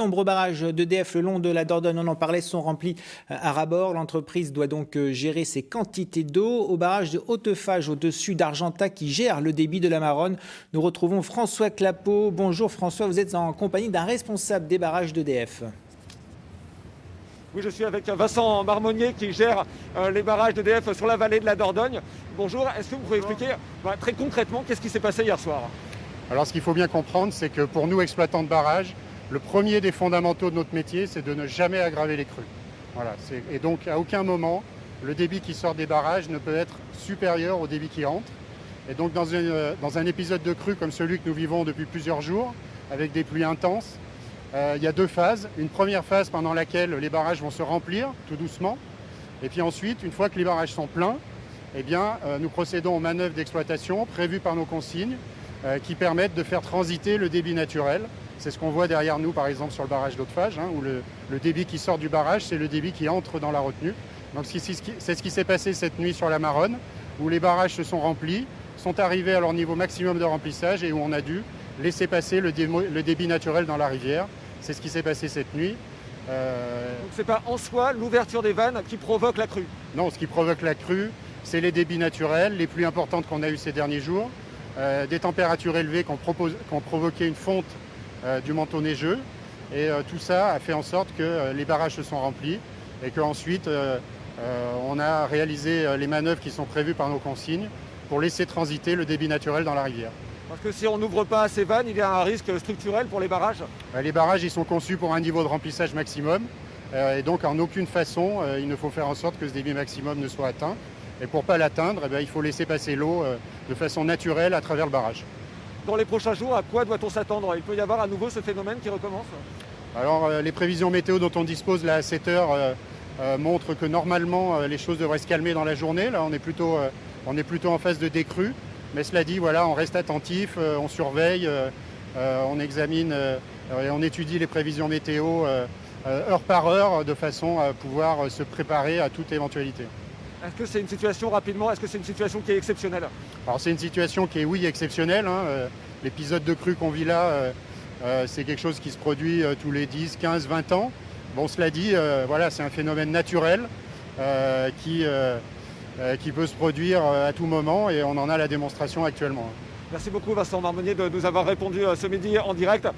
De nombreux barrages d'EDF le long de la Dordogne, on en parlait, sont remplis à ras-bord. L'entreprise doit donc gérer ces quantités d'eau. Au barrage de Hautefage, au-dessus d'Argentat, qui gère le débit de la Maronne, nous retrouvons François Clapeau. Bonjour François, vous êtes en compagnie d'un responsable des barrages d'EDF. Oui, je suis avec Vincent Marmonnier qui gère les barrages d'EDF sur la vallée de la Dordogne. Bonjour, est-ce que vous pouvez expliquer très concrètement qu'est-ce qui s'est passé hier soir? Alors ce qu'il faut bien comprendre, c'est que pour nous exploitants de barrages, le premier des fondamentaux de notre métier, c'est de ne jamais aggraver les crues. Voilà, et donc à aucun moment, le débit qui sort des barrages ne peut être supérieur au débit qui entre. Et donc dans un épisode de crue comme celui que nous vivons depuis plusieurs jours, avec des pluies intenses, il y a deux phases. Une première phase pendant laquelle les barrages vont se remplir tout doucement. Et puis ensuite, une fois que les barrages sont pleins, eh bien, nous procédons aux manœuvres d'exploitation prévues par nos consignes qui permettent de faire transiter le débit naturel. C'est ce qu'on voit derrière nous, par exemple, sur le barrage d'Hautefage, où le débit qui sort du barrage, c'est le débit qui entre dans la retenue. Donc c'est ce qui s'est passé cette nuit sur la Maronne, où les barrages se sont remplis, sont arrivés à leur niveau maximum de remplissage et où on a dû laisser passer le débit naturel dans la rivière. C'est ce qui s'est passé cette nuit. Donc c'est pas en soi l'ouverture des vannes qui provoque la crue? Non, ce qui provoque la crue, c'est les débits naturels, les pluies importantes qu'on a eues ces derniers jours, des températures élevées qui ont provoqué une fonte du manteau neigeux. Et tout ça a fait en sorte que les barrages se sont remplis et qu'ensuite on a réalisé les manœuvres qui sont prévues par nos consignes pour laisser transiter le débit naturel dans la rivière. Parce que si on n'ouvre pas ces vannes, il y a un risque structurel pour les barrages? Les barrages, ils sont conçus pour un niveau de remplissage maximum. Et donc, en aucune façon, il ne faut faire en sorte que ce débit maximum ne soit atteint. Et pour ne pas l'atteindre, il faut laisser passer l'eau de façon naturelle à travers le barrage. Dans les prochains jours, à quoi doit-on s'attendre? Il peut y avoir à nouveau ce phénomène qui recommence? Alors, les prévisions météo dont on dispose là à 7 heures montrent que normalement, les choses devraient se calmer dans la journée. Là, on est plutôt en phase de décrue. Mais cela dit, voilà, on reste attentif, on surveille, on examine et on étudie les prévisions météo heure par heure de façon à pouvoir se préparer à toute éventualité. Est-ce que c'est une situation, rapidement, est-ce que c'est une situation qui est exceptionnelle? Alors c'est une situation qui est, oui, exceptionnelle. L'épisode de crue qu'on vit là, c'est quelque chose qui se produit tous les 10, 15, 20 ans. Bon, cela dit, voilà, c'est un phénomène naturel qui peut se produire à tout moment et on en a la démonstration actuellement. Merci beaucoup Vincent Marmonnier de nous avoir répondu ce midi en direct.